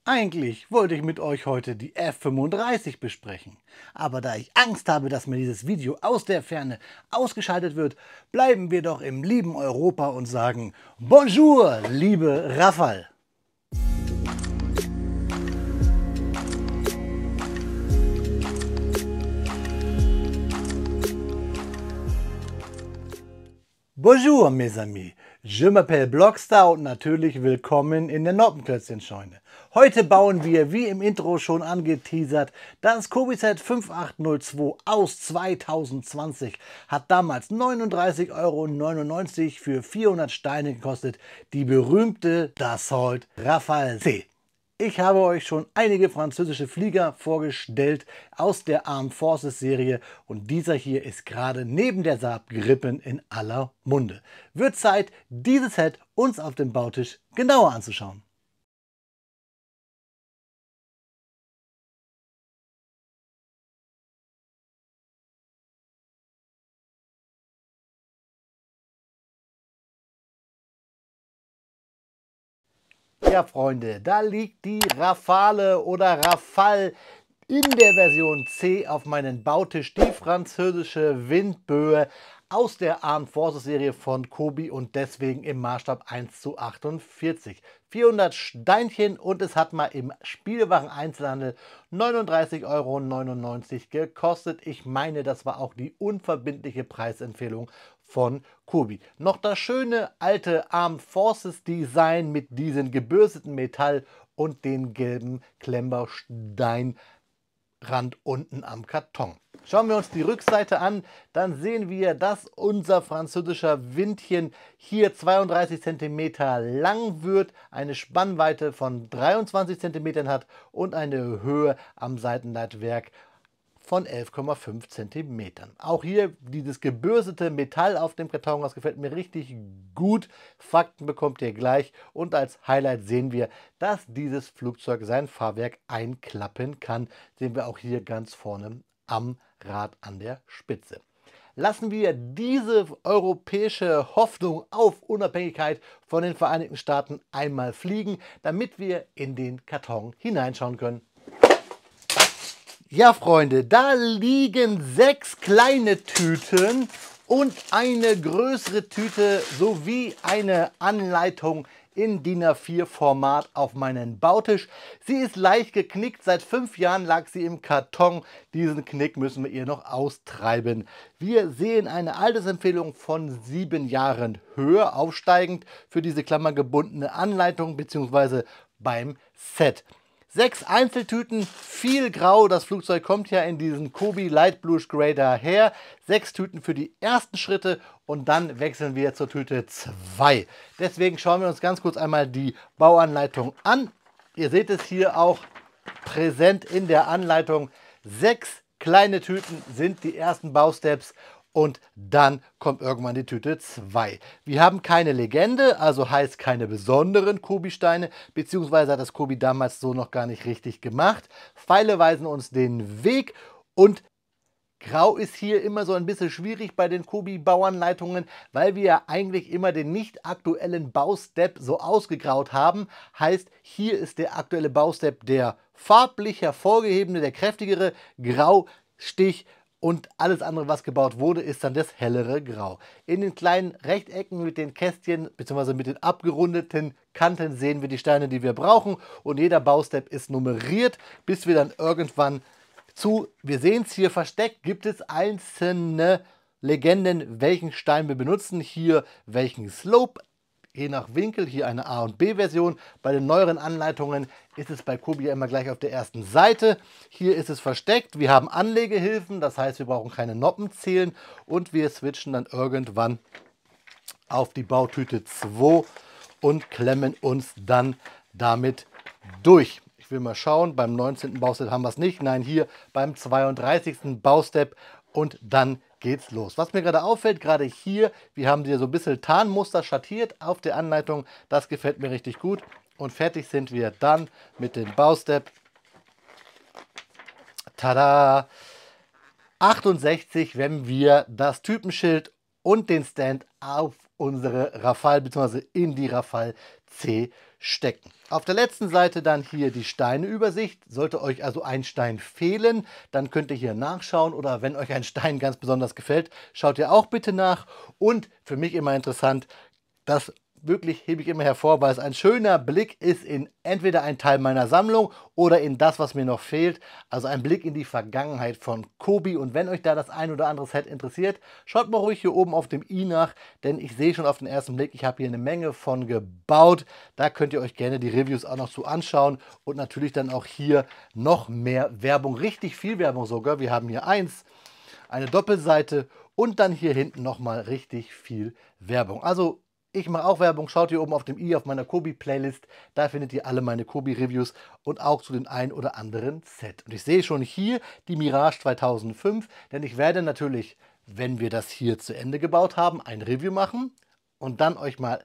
Eigentlich wollte ich mit euch heute die F35 besprechen, aber da ich Angst habe, dass mir dieses Video aus der Ferne ausgeschaltet wird, bleiben wir doch im lieben Europa und sagen Bonjour, liebe Rafale! Bonjour, mes amis. Je m'appelle Blockstar und natürlich willkommen in der Noppenklötzchenscheune. Heute bauen wir, wie im Intro schon angeteasert, das CobiZ 5802 aus 2020. Hat damals 39,99 € für 400 Steine gekostet. Die berühmte Dassault Rafale C. Ich habe euch schon einige französische Flieger vorgestellt aus der Armed Forces Serie und dieser hier ist gerade neben der Saab Gripen in aller Munde. Wird Zeit, dieses Set uns auf dem Bautisch genauer anzuschauen. Ja, Freunde, da liegt die Rafale oder Rafale in der Version C auf meinem Bautisch, die französische Windböe aus der Armed Forces Serie von Cobi und deswegen im Maßstab 1:48. 400 Steinchen und es hat mal im Spielwaren-Einzelhandel 39,99 € gekostet. Ich meine, das war auch die unverbindliche Preisempfehlung von Cobi. Noch das schöne alte Armed Forces Design mit diesem gebürsteten Metall und den gelben Klemmbaustein Rand unten am Karton. Schauen wir uns die Rückseite an, dann sehen wir, dass unser französischer Windchen hier 32 cm lang wird, eine Spannweite von 23 cm hat und eine Höhe am Seitenleitwerk von 11,5 cm. Auch hier dieses gebürstete Metall auf dem Karton, das gefällt mir richtig gut. Fakten bekommt ihr gleich und als Highlight sehen wir, dass dieses Flugzeug sein Fahrwerk einklappen kann. Sehen wir auch hier ganz vorne am Rad an der Spitze. Lassen wir diese europäische Hoffnung auf Unabhängigkeit von den Vereinigten Staaten einmal fliegen, damit wir in den Karton hineinschauen können. Ja, Freunde, da liegen 6 kleine Tüten und eine größere Tüte sowie eine Anleitung in DIN A4 Format auf meinem Bautisch. Sie ist leicht geknickt, seit 5 Jahren lag sie im Karton. Diesen Knick müssen wir ihr noch austreiben. Wir sehen eine Altersempfehlung von 7 Jahren höher, aufsteigend für diese klammergebundene Anleitung bzw. beim Set. 6 Einzeltüten, viel grau, das Flugzeug kommt ja in diesen Cobi Light Bluish Grey daher. 6 Tüten für die ersten Schritte und dann wechseln wir zur Tüte 2. Deswegen schauen wir uns ganz kurz einmal die Bauanleitung an. Ihr seht es hier auch präsent in der Anleitung. 6 kleine Tüten sind die ersten Bausteps. Und dann kommt irgendwann die Tüte 2. Wir haben keine Legende, also heißt keine besonderen Cobi-Steine, beziehungsweise hat das Cobi damals so noch gar nicht richtig gemacht. Pfeile weisen uns den Weg und grau ist hier immer so ein bisschen schwierig bei den Cobi-Bauanleitungen, weil wir ja eigentlich immer den nicht aktuellen Baustep so ausgegraut haben. Heißt, hier ist der aktuelle Baustep der farblich hervorgehobene, der kräftigere, grau, Stich. Und alles andere, was gebaut wurde, ist dann das hellere Grau. In den kleinen Rechtecken mit den Kästchen bzw. mit den abgerundeten Kanten sehen wir die Steine, die wir brauchen. Und jeder Baustep ist nummeriert, bis wir dann irgendwann wir sehen es hier versteckt, gibt es einzelne Legenden, welchen Stein wir benutzen. Hier welchen Slope. Je nach Winkel, hier eine A- und B-Version. Bei den neueren Anleitungen ist es bei Cobi ja immer gleich auf der ersten Seite. Hier ist es versteckt. Wir haben Anlegehilfen, das heißt, wir brauchen keine Noppen zählen. Und wir switchen dann irgendwann auf die Bautüte 2 und klemmen uns dann damit durch. Ich will mal schauen, beim 19. Baustep haben wir es nicht. Nein, hier beim 32. Baustep und dann geht's los. Was mir gerade auffällt, gerade hier, wir haben hier so ein bisschen Tarnmuster schattiert auf der Anleitung. Das gefällt mir richtig gut. Und fertig sind wir dann mit dem Baustep. Tada! 68, wenn wir das Typenschild und den Stand auf unsere Rafale bzw. in die Rafale C stecken. Auf der letzten Seite dann hier die Steineübersicht. Sollte euch also ein Stein fehlen, dann könnt ihr hier nachschauen, oder wenn euch ein Stein ganz besonders gefällt, schaut ihr auch bitte nach. Und für mich immer interessant, das wirklich hebe ich immer hervor, weil es ein schöner Blick ist in entweder einen Teil meiner Sammlung oder in das, was mir noch fehlt. Also ein Blick in die Vergangenheit von Kobi. Und wenn euch da das ein oder andere Set interessiert, schaut mal ruhig hier oben auf dem i nach, denn ich sehe schon auf den ersten Blick, ich habe hier eine Menge von gebaut. Da könnt ihr euch gerne die Reviews auch noch zu anschauen und natürlich dann auch hier noch mehr Werbung, richtig viel Werbung sogar. Wir haben hier eine Doppelseite und dann hier hinten nochmal richtig viel Werbung. Also ich mache auch Werbung, schaut hier oben auf dem i auf meiner Kobi-Playlist, da findet ihr alle meine Kobi-Reviews und auch zu den ein oder anderen Set. Und ich sehe schon hier die Mirage 2005, denn ich werde natürlich, wenn wir das hier zu Ende gebaut haben, ein Review machen und dann euch mal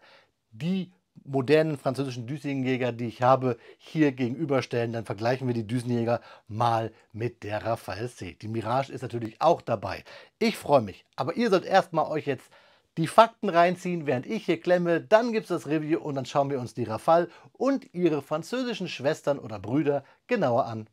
die modernen französischen Düsenjäger, die ich habe, hier gegenüberstellen. Dann vergleichen wir die Düsenjäger mal mit der Rafale C. Die Mirage ist natürlich auch dabei. Ich freue mich, aber ihr sollt erstmal euch jetzt die Fakten reinziehen, während ich hier klemme. Dann gibt es das Review und dann schauen wir uns die Rafale und ihre französischen Schwestern oder Brüder genauer an.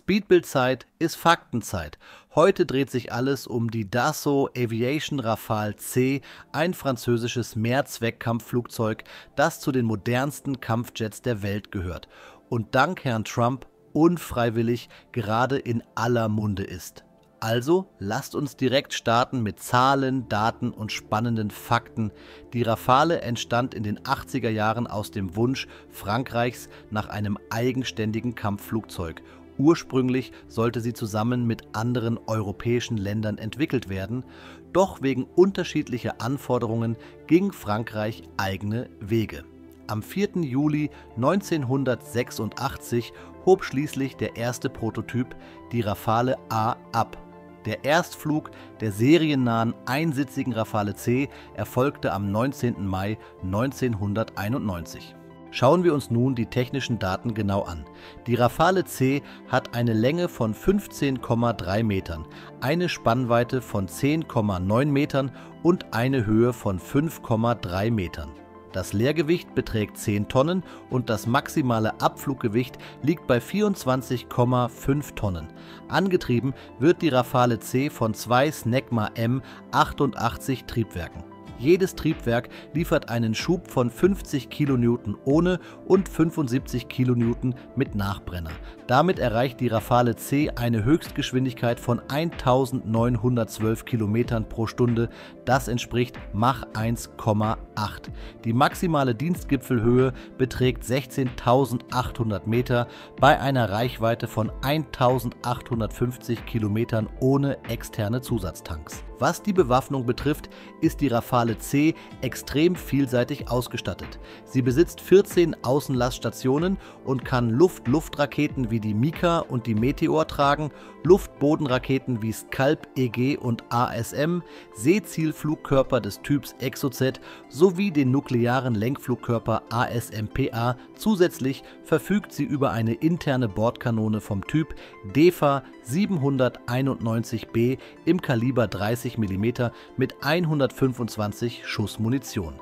Speedbildzeit ist Faktenzeit. Heute dreht sich alles um die Dassault Aviation Rafale C, ein französisches Mehrzweckkampfflugzeug, das zu den modernsten Kampfjets der Welt gehört und dank Herrn Trump unfreiwillig gerade in aller Munde ist. Also lasst uns direkt starten mit Zahlen, Daten und spannenden Fakten. Die Rafale entstand in den 80er Jahren aus dem Wunsch Frankreichs nach einem eigenständigen Kampfflugzeug. Ursprünglich sollte sie zusammen mit anderen europäischen Ländern entwickelt werden, doch wegen unterschiedlicher Anforderungen ging Frankreich eigene Wege. Am 4. Juli 1986 hob schließlich der erste Prototyp, die Rafale A, ab. Der Erstflug der seriennahen einsitzigen Rafale C erfolgte am 19. Mai 1991. Schauen wir uns nun die technischen Daten genau an. Die Rafale C hat eine Länge von 15,3 Metern, eine Spannweite von 10,9 Metern und eine Höhe von 5,3 Metern. Das Leergewicht beträgt 10 Tonnen und das maximale Abfluggewicht liegt bei 24,5 Tonnen. Angetrieben wird die Rafale C von zwei Snecma M88 Triebwerken. Jedes Triebwerk liefert einen Schub von 50 kN ohne und 75 kN mit Nachbrenner. Damit erreicht die Rafale C eine Höchstgeschwindigkeit von 1912 km pro Stunde. Das entspricht Mach 1,8. Die maximale Dienstgipfelhöhe beträgt 16.800 Meter bei einer Reichweite von 1.850 Kilometern ohne externe Zusatztanks. Was die Bewaffnung betrifft, ist die Rafale C extrem vielseitig ausgestattet. Sie besitzt 14 Außenlaststationen und kann Luft-Luft-Raketen wie die Mika und die Meteor tragen, Luft-Boden-Raketen wie Scalp, EG und ASM, Seezielflugkörper des Typs Exocet sowie den nuklearen Lenkflugkörper ASMPA. Zusätzlich verfügt sie über eine interne Bordkanone vom Typ DEFA 791B im Kaliber 30 mm mit 125 Schuss Munition.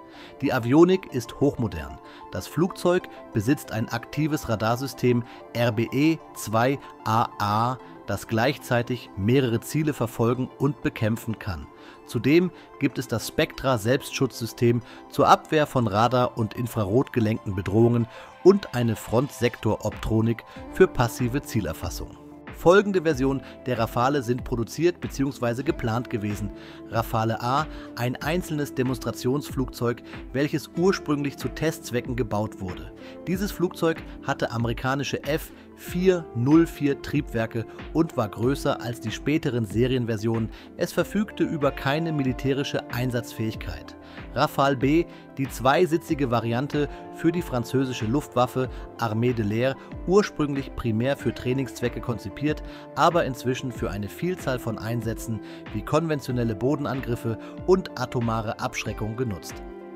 Die Avionik ist hochmodern. Das Flugzeug besitzt ein aktives Radarsystem RBE-2AA, das gleichzeitig mehrere Ziele verfolgen und bekämpfen kann. Zudem gibt es das Spectra-Selbstschutzsystem zur Abwehr von Radar- und infrarotgelenkten Bedrohungen und eine Frontsektor-Optronik für passive Zielerfassung. Folgende Versionen der Rafale sind produziert bzw. geplant gewesen. Rafale A, ein einzelnes Demonstrationsflugzeug, welches ursprünglich zu Testzwecken gebaut wurde. Dieses Flugzeug hatte amerikanische F404 Triebwerke und war größer als die späteren Serienversionen. Es verfügte über keine militärische Einsatzfähigkeit. Rafale B, die zweisitzige Variante für die französische Luftwaffe Armée de l'Air, ursprünglich primär für Trainingszwecke konzipiert, aber inzwischen für eine Vielzahl von Einsätzen wie konventionelle Bodenangriffe und atomare Abschreckung genutzt.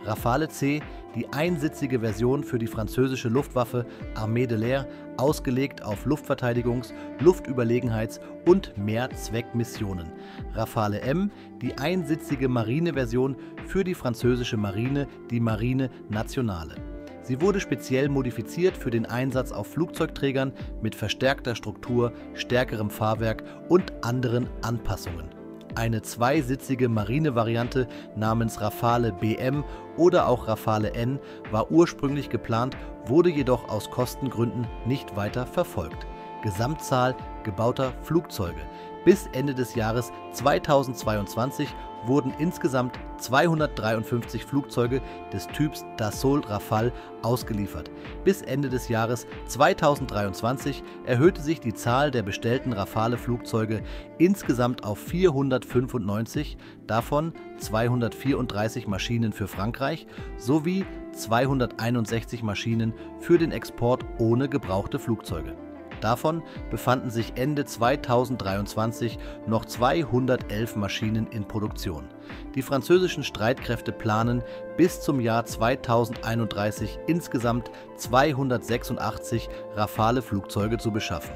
Rafale C, die einsitzige Version für die französische Luftwaffe Armée de l'Air, ausgelegt auf Luftverteidigungs-, Luftüberlegenheits- und Mehrzweckmissionen. Rafale M, die einsitzige Marineversion für die französische Marine, die Marine Nationale. Sie wurde speziell modifiziert für den Einsatz auf Flugzeugträgern mit verstärkter Struktur, stärkerem Fahrwerk und anderen Anpassungen. Eine zweisitzige Marinevariante namens Rafale BM oder auch Rafale N war ursprünglich geplant, wurde jedoch aus Kostengründen nicht weiter verfolgt. Gesamtzahl gebauter Flugzeuge. Bis Ende des Jahres 2022 wurden insgesamt 253 Flugzeuge des Typs Dassault Rafale ausgeliefert. Bis Ende des Jahres 2023 erhöhte sich die Zahl der bestellten Rafale-Flugzeuge insgesamt auf 495, davon 234 Maschinen für Frankreich sowie 261 Maschinen für den Export ohne gebrauchte Flugzeuge. Davon befanden sich Ende 2023 noch 211 Maschinen in Produktion. Die französischen Streitkräfte planen, bis zum Jahr 2031 insgesamt 286 Rafale-Flugzeuge zu beschaffen.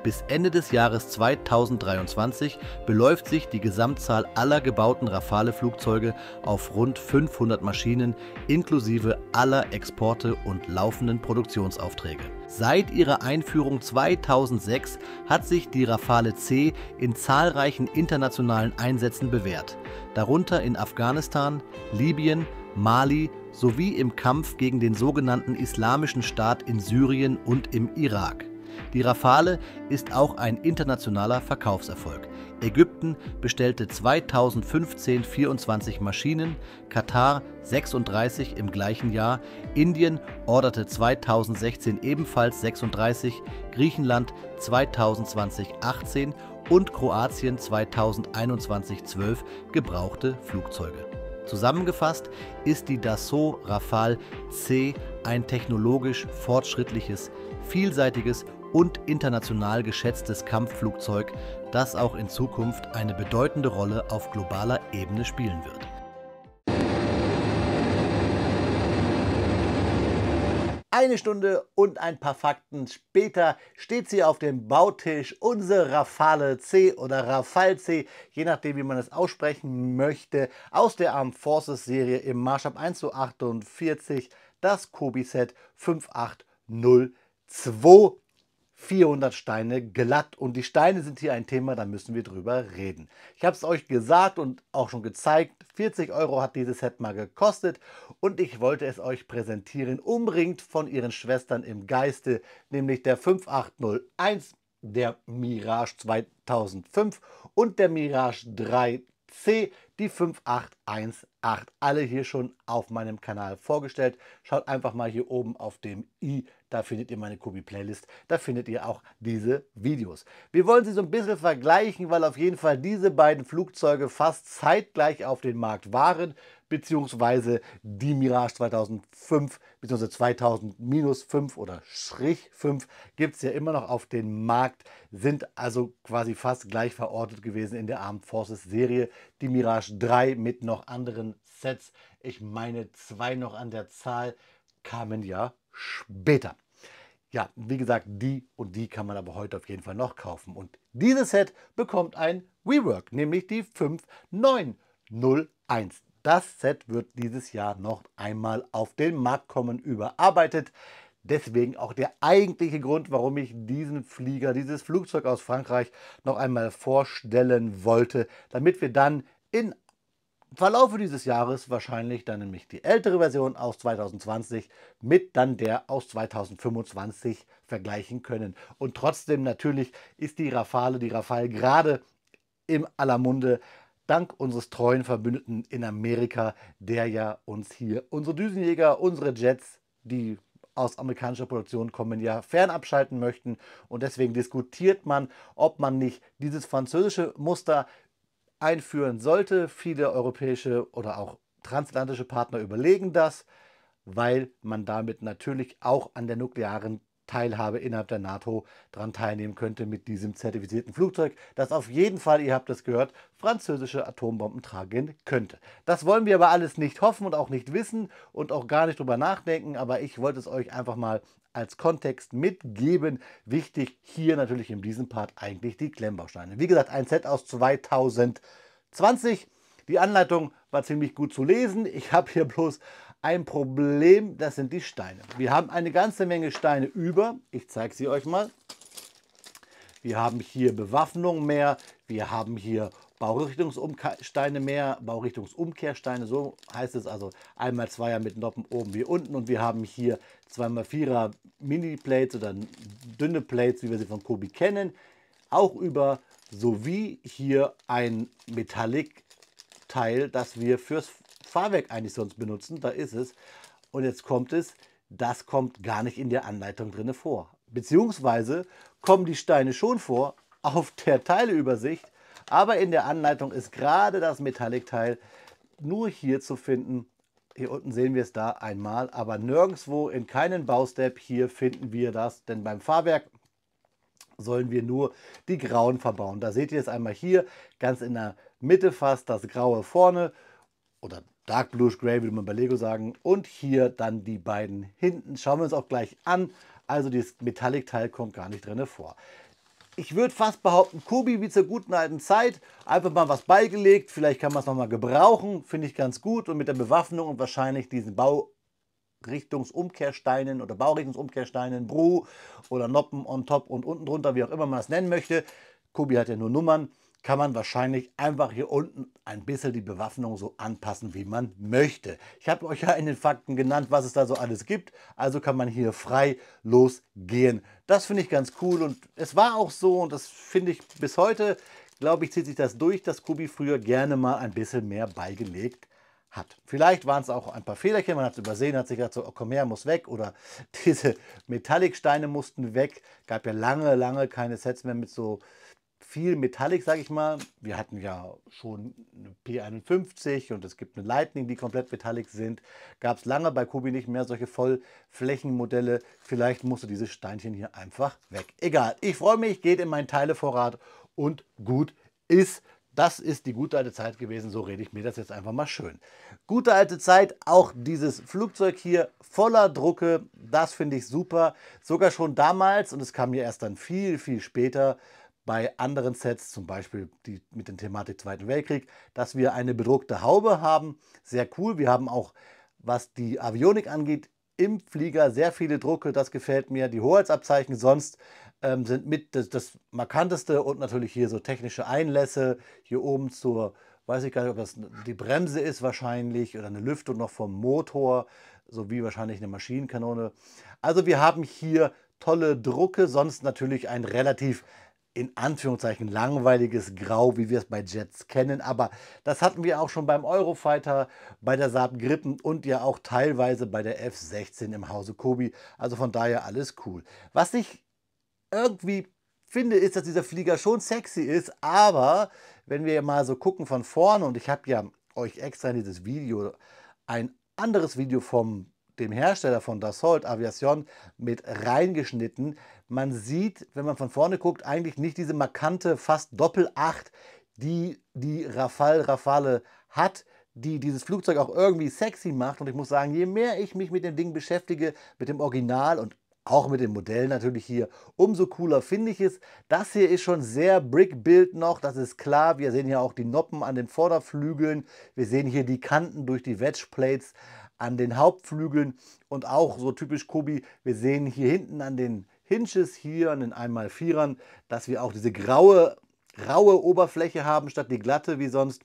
Bis Ende des Jahres 2023 beläuft sich die Gesamtzahl aller gebauten Rafale-Flugzeuge auf rund 500 Maschinen inklusive aller Exporte und laufenden Produktionsaufträge. Seit ihrer Einführung 2006 hat sich die Rafale C in zahlreichen internationalen Einsätzen bewährt, darunter in Afghanistan, Libyen, Mali sowie im Kampf gegen den sogenannten Islamischen Staat in Syrien und im Irak. Die Rafale ist auch ein internationaler Verkaufserfolg. Ägypten bestellte 2015 24 Maschinen, Katar 36 im gleichen Jahr, Indien orderte 2016 ebenfalls 36, Griechenland 2020 18 und Kroatien 2021 12 gebrauchte Flugzeuge. Zusammengefasst ist die Dassault Rafale C ein technologisch fortschrittliches, vielseitiges und international geschätztes Kampfflugzeug, das auch in Zukunft eine bedeutende Rolle auf globaler Ebene spielen wird. Eine Stunde und ein paar Fakten später steht sie auf dem Bautisch, unsere Rafale C oder Rafale C, je nachdem wie man es aussprechen möchte, aus der Armed Forces Serie im Maßstab 1:48, das Kobi-Set 5802. 400 Steine glatt und die Steine sind hier ein Thema, da müssen wir drüber reden. Ich habe es euch gesagt und auch schon gezeigt, 40 € hat dieses Set mal gekostet und ich wollte es euch präsentieren, umringt von ihren Schwestern im Geiste, nämlich der 5801, der Mirage 2005 und der Mirage 3C, die 5818. Alle hier schon auf meinem Kanal vorgestellt. Schaut einfach mal hier oben auf dem i, da findet ihr meine Kobi-Playlist, da findet ihr auch diese Videos. Wir wollen sie so ein bisschen vergleichen, weil auf jeden Fall diese beiden Flugzeuge fast zeitgleich auf dem Markt waren, beziehungsweise die Mirage 2005 bzw. 2000-5 oder -5 gibt es ja immer noch auf dem Markt, sind also quasi fast gleich verortet gewesen in der Armed Forces Serie. Die Mirage 3 mit noch anderen Sets, ich meine 2 noch an der Zahl, kamen ja später. Ja, wie gesagt, die und die kann man aber heute auf jeden Fall noch kaufen. Und dieses Set bekommt ein Rework, nämlich die 5901. Das Set wird dieses Jahr noch einmal auf den Markt kommen, überarbeitet. Deswegen auch der eigentliche Grund, warum ich diesen Flieger, dieses Flugzeug aus Frankreich noch einmal vorstellen wollte, damit wir dann im Verlaufe dieses Jahres wahrscheinlich dann nämlich die ältere Version aus 2020 mit dann der aus 2025 vergleichen können. Und trotzdem natürlich ist die Rafale gerade im aller Munde, dank unseres treuen Verbündeten in Amerika, der ja uns hier unsere Düsenjäger, unsere Jets, die aus amerikanischer Produktion kommen, ja fernabschalten möchten. Und deswegen diskutiert man, ob man nicht dieses französische Muster einführen sollte. Viele europäische oder auch transatlantische Partner überlegen das, weil man damit natürlich auch an der nuklearen Teilhabe innerhalb der NATO daran teilnehmen könnte mit diesem zertifizierten Flugzeug, das auf jeden Fall, ihr habt es gehört, französische Atombomben tragen könnte. Das wollen wir aber alles nicht hoffen und auch nicht wissen und auch gar nicht drüber nachdenken, aber ich wollte es euch einfach mal als Kontext mitgeben. Wichtig hier natürlich in diesem Part eigentlich die Klemmbausteine. Wie gesagt, ein Set aus 2020. Die Anleitung war ziemlich gut zu lesen. Ich habe hier bloß ein Problem, das sind die Steine. Wir haben eine ganze Menge Steine über. Ich zeige sie euch mal. Wir haben hier Bewaffnung mehr. Wir haben hier Baurichtungssteine mehr, Baurichtungsumkehrsteine, so heißt es, also einmal Zweier mit Noppen oben wie unten, und wir haben hier 2x4er Mini-Plates oder dünne Plates, wie wir sie von Kobi kennen, auch über, sowie hier ein Metallic-Teil, das wir fürs Fahrwerk eigentlich sonst benutzen, da ist es, und jetzt kommt es, das kommt gar nicht in der Anleitung drin vor, beziehungsweise kommen die Steine schon vor auf der Teileübersicht, aber in der Anleitung ist gerade das Metallic-Teil nur hier zu finden. Hier unten sehen wir es da einmal, aber nirgendwo in keinem Baustep hier finden wir das, denn beim Fahrwerk sollen wir nur die grauen verbauen. Da seht ihr es einmal hier, ganz in der Mitte fast das graue vorne oder Dark Bluish Gray würde man bei Lego sagen, und hier dann die beiden hinten. Schauen wir uns auch gleich an. Also dieses Metallic-Teil kommt gar nicht drin vor. Ich würde fast behaupten, Kobi wie zur guten alten Zeit, einfach mal was beigelegt, vielleicht kann man es nochmal gebrauchen, finde ich ganz gut, und mit der Bewaffnung und wahrscheinlich diesen Baurichtungsumkehrsteinen oder Baurichtungsumkehrsteinen, Bru oder Noppen on top und unten drunter, wie auch immer man es nennen möchte. Kobi hat ja nur Nummern, kann man wahrscheinlich einfach hier unten ein bisschen die Bewaffnung so anpassen, wie man möchte. Ich habe euch ja in den Fakten genannt, was es da so alles gibt, also kann man hier frei losgehen. Das finde ich ganz cool, und es war auch so, und das finde ich bis heute, glaube ich, zieht sich das durch, dass Kobi früher gerne mal ein bisschen mehr beigelegt hat. Vielleicht waren es auch ein paar Fehlerchen, man hat es übersehen, hat sich gedacht, so, oh, komm her, muss weg, oder diese Metallic-Steine mussten weg. Gab ja lange, lange keine Sets mehr mit so viel Metallic, sage ich mal. Wir hatten ja schon eine P51 und es gibt eine Lightning, die komplett Metallic sind. Gab es lange bei Kobi nicht mehr solche Vollflächenmodelle. Vielleicht musste dieses Steinchen hier einfach weg. Egal, ich freue mich, geht in meinen Teilevorrat und gut ist. Das ist die gute alte Zeit gewesen, so rede ich mir das jetzt einfach mal schön. Gute alte Zeit, auch dieses Flugzeug hier voller Drucke, das finde ich super. Sogar schon damals, und es kam mir erst dann viel, viel später, bei anderen Sets, zum Beispiel die mit der Thematik Zweiten Weltkrieg, dass wir eine bedruckte Haube haben. Sehr cool. Wir haben auch, was die Avionik angeht, im Flieger sehr viele Drucke. Das gefällt mir. Die Hoheitsabzeichen sonst sind mit das Markanteste, und natürlich hier so technische Einlässe. Hier oben zur, weiß ich gar nicht, ob das die Bremse ist wahrscheinlich oder eine Lüftung noch vom Motor, sowie wahrscheinlich eine Maschinenkanone. Also wir haben hier tolle Drucke, sonst natürlich ein relativ in Anführungszeichen langweiliges Grau, wie wir es bei Jets kennen. Aber das hatten wir auch schon beim Eurofighter, bei der Saab Gripen und ja auch teilweise bei der F-16 im Hause Kobi. Also von daher alles cool. Was ich irgendwie finde, ist, dass dieser Flieger schon sexy ist. Aber wenn wir mal so gucken von vorne, und ich habe ja euch extra in dieses Video ein anderes Video vom dem Hersteller von Dassault Aviation mit reingeschnitten. Man sieht, wenn man von vorne guckt, eigentlich nicht diese markante, fast Doppel-8, die die Rafale hat, die dieses Flugzeug auch irgendwie sexy macht. Und ich muss sagen, je mehr ich mich mit dem Ding beschäftige, mit dem Original und auch mit dem Modell natürlich hier, umso cooler finde ich es. Das hier ist schon sehr Brick-Build noch, das ist klar. Wir sehen hier auch die Noppen an den Vorderflügeln. Wir sehen hier die Kanten durch die Wedge-Plates an den Hauptflügeln, und auch so typisch Kobi, wir sehen hier hinten an den Hinges, hier an den 1x4ern, dass wir auch diese raue Oberfläche haben, statt die glatte wie sonst.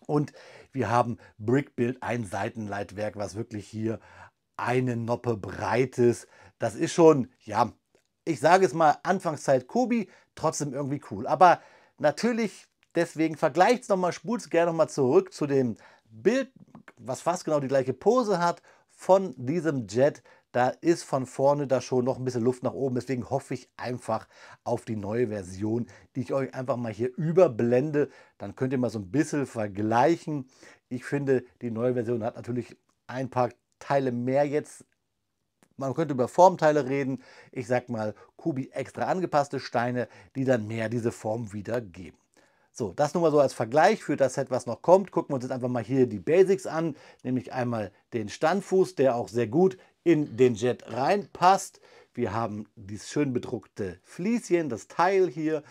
Und wir haben Brick-Build, ein Seitenleitwerk, was wirklich hier eine Noppe breit ist. Das ist schon, ja, ich sage es mal, Anfangszeit Kobi, trotzdem irgendwie cool. Aber natürlich, deswegen vergleicht es nochmal, spult es gerne nochmal zurück zu dem Bild, was fast genau die gleiche Pose hat von diesem Jet. Da ist von vorne da schon noch ein bisschen Luft nach oben. Deswegen hoffe ich einfach auf die neue Version, die ich euch einfach mal hier überblende. Dann könnt ihr mal so ein bisschen vergleichen. Ich finde, die neue Version hat natürlich ein paar Teile mehr jetzt man könnte über Formteile reden. Ich sag mal, Kubi extra angepasste Steine, die dann mehr diese Form wiedergeben. So, das nur mal so als Vergleich für das Set, was noch kommt. Gucken wir uns jetzt einfach mal hier die Basics an, nämlich einmal den Standfuß, der auch sehr gut in den Jet reinpasst. Wir haben dieses schön bedruckte Flieschen, das Teil hier.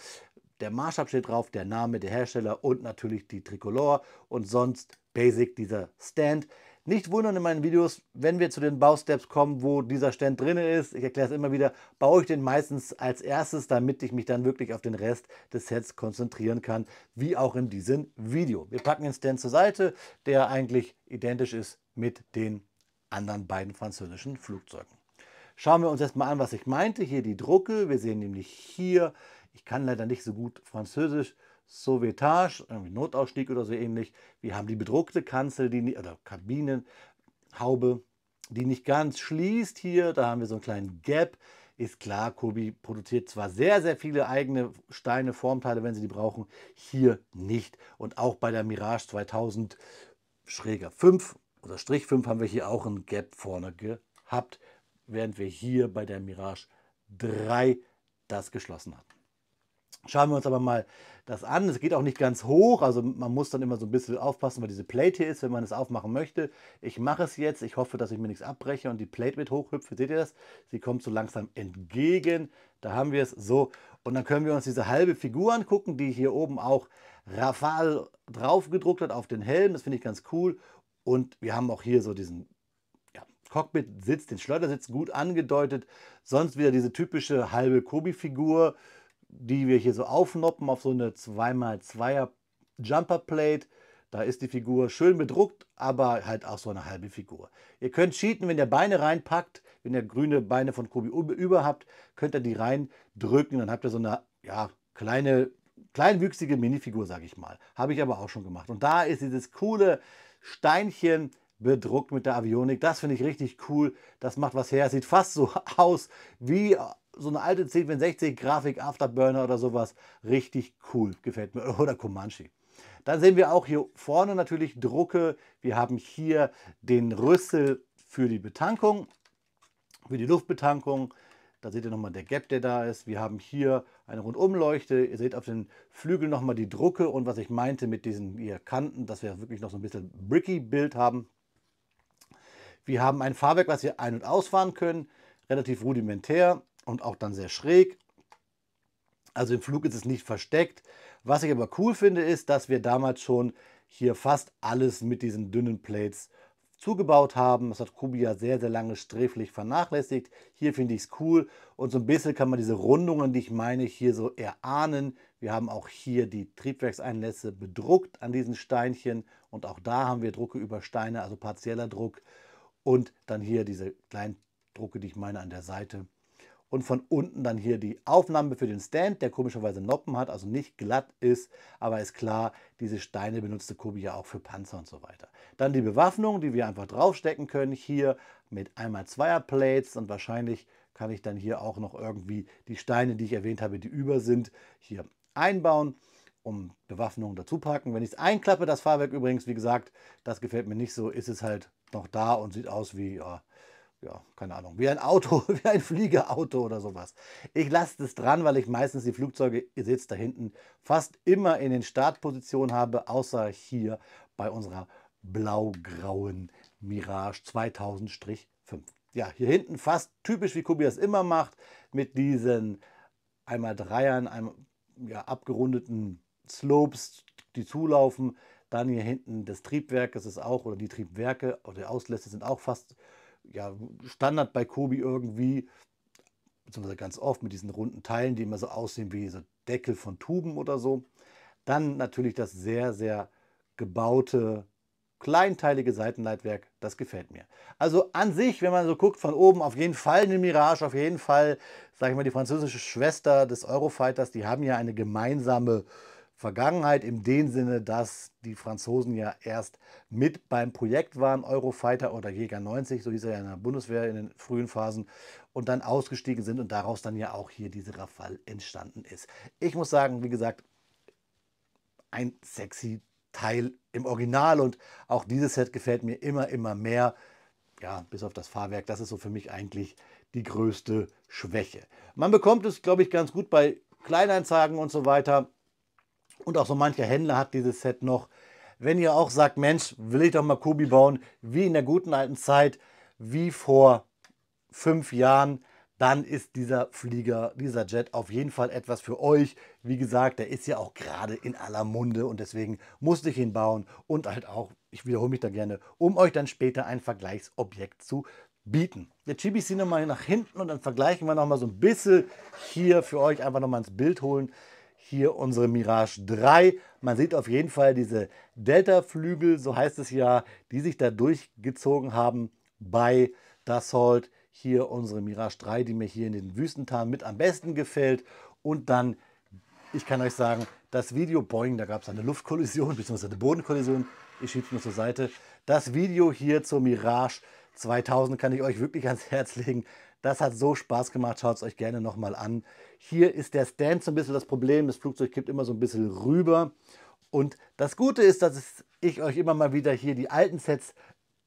Der Maßstab steht drauf, der Name, der Hersteller und natürlich die Tricolor und sonst Basic dieser Stand. Nicht wundern in meinen Videos, wenn wir zu den Bausteps kommen, wo dieser Stand drin ist. Ich erkläre es immer wieder, baue ich den meistens als erstes, damit ich mich dann wirklich auf den Rest des Sets konzentrieren kann, wie auch in diesem Video. Wir packen den Stand zur Seite, der eigentlich identisch ist mit den anderen beiden französischen Flugzeugen. Schauen wir uns erstmal an, was ich meinte. Hier die Drucke. Wir sehen nämlich hier, ich kann leider nicht so gut Französisch, Sauvetage, irgendwie Notausstieg oder so ähnlich. Wir haben die bedruckte Kanzel, oder Kabinenhaube, die nicht ganz schließt hier. Da haben wir so einen kleinen Gap. Ist klar, Kubi produziert zwar sehr, sehr viele eigene Steine, Formteile, wenn sie die brauchen, hier nicht. Und auch bei der Mirage 2000-5 oder Strich 5 haben wir hier auch einen Gap vorne gehabt, während wir hier bei der Mirage 3 das geschlossen haben. Schauen wir uns aber mal das an. Es geht auch nicht ganz hoch, also man muss dann immer so ein bisschen aufpassen, weil diese Plate hier ist, wenn man es aufmachen möchte. Ich mache es jetzt. Ich hoffe, dass ich mir nichts abbreche und die Plate mit hochhüpfe. Seht ihr das? Sie kommt so langsam entgegen. Da haben wir es so. Und dann können wir uns diese halbe Figur angucken, die hier oben auch Rafale drauf gedruckt hat auf den Helm. Das finde ich ganz cool. Und wir haben auch hier so diesen Cockpit-Sitz, den Schleudersitz gut angedeutet. Sonst wieder diese typische halbe Kubi-Figur, die wir hier so aufnoppen auf so eine 2x2er Jumper-Plate. Da ist die Figur schön bedruckt, aber halt auch so eine halbe Figur. Ihr könnt cheaten, wenn ihr Beine reinpackt. Wenn ihr grüne Beine von Kubi über habt, könnt ihr die reindrücken. Dann habt ihr so eine kleinwüchsige Minifigur, sage ich mal. Habe ich aber auch schon gemacht. Und da ist dieses coole Steinchen bedruckt mit der Avionik. Das finde ich richtig cool. Das macht was her. Sieht fast so aus wie so eine alte C64 Grafik Afterburner oder sowas. Richtig cool. Gefällt mir. Oder Comanche. Dann sehen wir auch hier vorne natürlich Drucke. Wir haben hier den Rüssel für die Betankung, für die Luftbetankung. Da seht ihr nochmal der Gap, der da ist. Wir haben hier eine Rundumleuchte. Ihr seht auf den Flügeln nochmal die Drucke und was ich meinte mit diesen hier Kanten, dass wir wirklich noch so ein bisschen Bricky-Bild haben. Wir haben ein Fahrwerk, was wir ein- und ausfahren können, relativ rudimentär und auch dann sehr schräg. Also im Flug ist es nicht versteckt. Was ich aber cool finde, ist, dass wir damals schon hier fast alles mit diesen dünnen Plates zugebaut haben. Das hat Kubi ja sehr, sehr lange sträflich vernachlässigt. Hier finde ich es cool und so ein bisschen kann man diese Rundungen, die ich meine, hier so erahnen. Wir haben auch hier die Triebwerkseinlässe bedruckt an diesen Steinchen und auch da haben wir Drucke über Steine, also partieller Druck. Und dann hier diese kleinen Drucke, die ich meine, an der Seite. Und von unten dann hier die Aufnahme für den Stand, der komischerweise Noppen hat, also nicht glatt ist. Aber ist klar, diese Steine benutzte Kubi ja auch für Panzer und so weiter. Dann die Bewaffnung, die wir einfach draufstecken können. Hier mit einmal Zweier Plates. Und wahrscheinlich kann ich dann hier auch noch irgendwie die Steine, die ich erwähnt habe, die über sind, hier einbauen, um Bewaffnung dazu packen. Wenn ich es einklappe, das Fahrwerk übrigens, wie gesagt, das gefällt mir nicht so, ist es halt noch da und sieht aus wie, ja, keine Ahnung, wie ein Auto, wie ein Fliegerauto oder sowas. Ich lasse das dran, weil ich meistens die Flugzeuge, ihr seht es da hinten, fast immer in den Startpositionen habe, außer hier bei unserer blau-grauen Mirage 2000-5. Ja, hier hinten fast typisch, wie Kubi das immer macht, mit diesen einmal Dreiern, einmal abgerundeten Slopes, die zulaufen. Dann hier hinten das Triebwerk, das ist auch, oder die Triebwerke oder die Auslässe sind auch fast Standard bei Kubi irgendwie, beziehungsweise ganz oft mit diesen runden Teilen, die immer so aussehen wie so Deckel von Tuben oder so. Dann natürlich das sehr, sehr gebaute, kleinteilige Seitenleitwerk, das gefällt mir. Also an sich, wenn man so guckt von oben, auf jeden Fall eine Mirage, auf jeden Fall, sage ich mal, die französische Schwester des Eurofighters, die haben ja eine gemeinsame Vergangenheit in dem Sinne, dass die Franzosen ja erst mit beim Projekt waren, Eurofighter oder Jäger 90, so hieß er ja in der Bundeswehr in den frühen Phasen, und dann ausgestiegen sind und daraus dann ja auch hier diese Rafale entstanden ist. Ich muss sagen, wie gesagt, ein sexy Teil im Original und auch dieses Set gefällt mir immer mehr. ja, bis auf das Fahrwerk, das ist so für mich eigentlich die größte Schwäche. Man bekommt es, glaube ich, ganz gut bei Kleinanzeigen und so weiter. Und auch so mancher Händler hat dieses Set noch. Wenn ihr auch sagt, Mensch, will ich doch mal Kobi bauen, wie in der guten alten Zeit, wie vor 5 Jahren, dann ist dieser Flieger, dieser Jet auf jeden Fall etwas für euch. Wie gesagt, der ist ja auch gerade in aller Munde und deswegen musste ich ihn bauen und halt auch, ich wiederhole mich da gerne, um euch dann später ein Vergleichsobjekt zu bieten. Jetzt schiebe ich sie nochmal nach hinten und dann vergleichen wir nochmal so ein bisschen hier für euch einfach nochmal ins Bild holen. Hier unsere Mirage 3. Man sieht auf jeden Fall diese Delta-Flügel, so heißt es ja, die sich da durchgezogen haben bei Dassault. Hier unsere Mirage 3, die mir hier in den Wüstental mit am besten gefällt. Und dann, ich kann euch sagen, das Video, boing, da gab es eine Luftkollision bzw. eine Bodenkollision. Ich schiebe es nur zur Seite. Das Video hier zur Mirage 2000 kann ich euch wirklich ans Herz legen. Das hat so Spaß gemacht, schaut es euch gerne nochmal an. Hier ist der Stand so ein bisschen das Problem. Das Flugzeug kippt immer so ein bisschen rüber. Und das Gute ist, dass ich euch immer mal wieder hier die alten Sets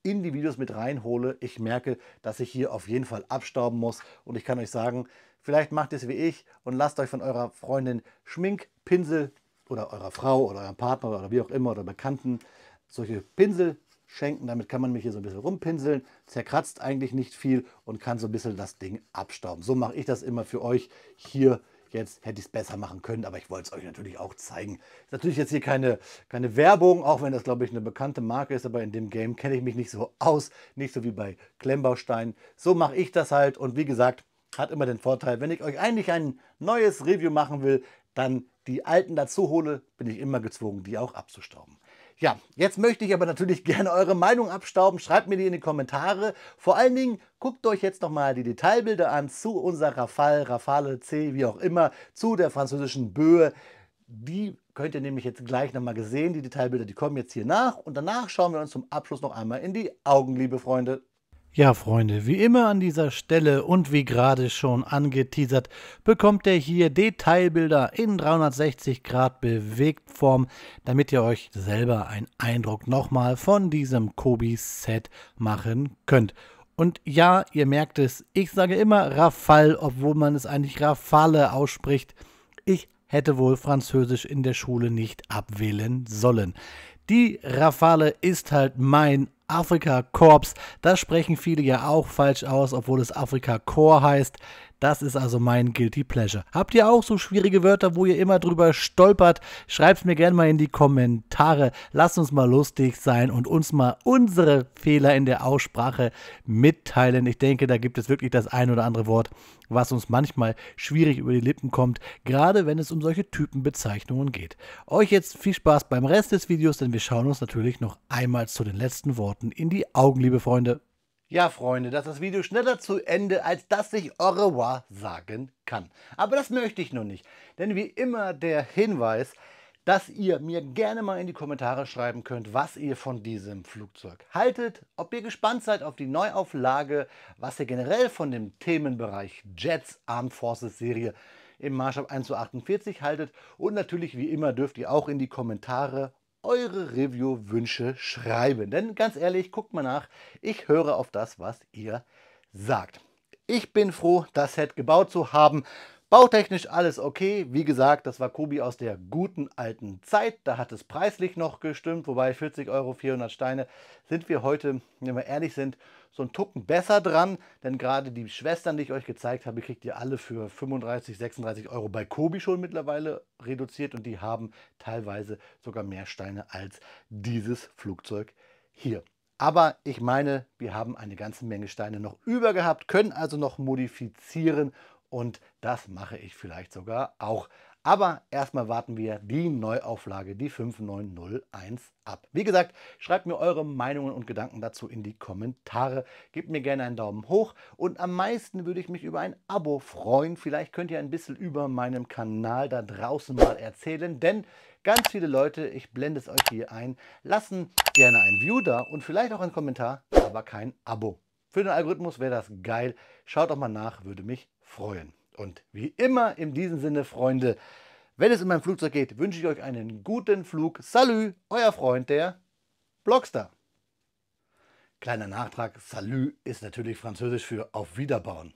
in die Videos mit reinhole. Ich merke, dass ich hier auf jeden Fall abstauben muss. Und ich kann euch sagen, vielleicht macht es wie ich und lasst euch von eurer Freundin Schminkpinsel oder eurer Frau oder eurem Partner oder wie auch immer oder Bekannten solche Pinsel schenken. Damit kann man mich hier so ein bisschen rumpinseln. Zerkratzt eigentlich nicht viel und kann so ein bisschen das Ding abstauben. So mache ich das immer für euch hier. Jetzt hätte ich es besser machen können, aber ich wollte es euch natürlich auch zeigen. Ist natürlich jetzt hier keine Werbung, auch wenn das, glaube ich, eine bekannte Marke ist, aber in dem Game kenne ich mich nicht so aus. Nicht so wie bei Klemmbaustein. So mache ich das halt und wie gesagt, hat immer den Vorteil, wenn ich euch eigentlich ein neues Review machen will, dann die alten dazu hole, bin ich immer gezwungen, die auch abzustauben. Ja, jetzt möchte ich aber natürlich gerne eure Meinung abstauben. Schreibt mir die in die Kommentare. Vor allen Dingen guckt euch jetzt nochmal die Detailbilder an zu unserer Rafale, Rafale C, wie auch immer, zu der französischen Böe. Die könnt ihr nämlich jetzt gleich nochmal gesehen. Die Detailbilder, die kommen jetzt hier nach. Und danach schauen wir uns zum Abschluss noch einmal in die Augen, liebe Freunde. Ja, Freunde, wie immer an dieser Stelle und wie gerade schon angeteasert, bekommt ihr hier Detailbilder in 360 Grad Bewegtform, damit ihr euch selber einen Eindruck nochmal von diesem Kobi-Set machen könnt. Und ja, ihr merkt es, ich sage immer Rafale, obwohl man es eigentlich Rafale ausspricht. Ich hätte wohl Französisch in der Schule nicht abwählen sollen. Die Rafale ist halt mein Afrika-Korps. Das sprechen viele ja auch falsch aus, obwohl es Afrika-Korps heißt. Das ist also mein Guilty Pleasure. Habt ihr auch so schwierige Wörter, wo ihr immer drüber stolpert? Schreibt es mir gerne mal in die Kommentare. Lasst uns mal lustig sein und uns mal unsere Fehler in der Aussprache mitteilen. Ich denke, da gibt es wirklich das ein oder andere Wort, was uns manchmal schwierig über die Lippen kommt, gerade wenn es um solche Typenbezeichnungen geht. Euch jetzt viel Spaß beim Rest des Videos, denn wir schauen uns natürlich noch einmal zu den letzten Worten in die Augen, liebe Freunde. Ja, Freunde, das ist das Video schneller zu Ende, als dass ich au revoir sagen kann. Aber das möchte ich noch nicht, denn wie immer der Hinweis, dass ihr mir gerne mal in die Kommentare schreiben könnt, was ihr von diesem Flugzeug haltet, ob ihr gespannt seid auf die Neuauflage, was ihr generell von dem Themenbereich Jets Armed Forces Serie im Maßstab 1:48 haltet und natürlich wie immer dürft ihr auch in die Kommentare eure Review-Wünsche schreiben. Denn ganz ehrlich, guckt mal nach, ich höre auf das, was ihr sagt. Ich bin froh, das Set gebaut zu haben. Bautechnisch alles okay. Wie gesagt, das war Kobi aus der guten alten Zeit. Da hat es preislich noch gestimmt, wobei 40 Euro, 400 Steine sind wir heute, wenn wir ehrlich sind, so ein Tucken besser dran. Denn gerade die Schwestern, die ich euch gezeigt habe, kriegt ihr alle für 35, 36 Euro bei Kobi schon mittlerweile reduziert. Und die haben teilweise sogar mehr Steine als dieses Flugzeug hier. Aber ich meine, wir haben eine ganze Menge Steine noch über gehabt, können also noch modifizieren. Und das mache ich vielleicht sogar auch. Aber erstmal warten wir die Neuauflage, die 5901 ab. Wie gesagt, schreibt mir eure Meinungen und Gedanken dazu in die Kommentare. Gebt mir gerne einen Daumen hoch und am meisten würde ich mich über ein Abo freuen. Vielleicht könnt ihr ein bisschen über meinen Kanal da draußen mal erzählen, denn ganz viele Leute, ich blende es euch hier ein, lassen gerne ein View da und vielleicht auch einen Kommentar, aber kein Abo. Für den Algorithmus wäre das geil. Schaut doch mal nach, würde mich freuen. Und wie immer in diesem Sinne, Freunde, wenn es in meinem Flugzeug geht, wünsche ich euch einen guten Flug. Salü, euer Freund, der Blockstar. Kleiner Nachtrag, Salut ist natürlich französisch für Auf Wiederbauen.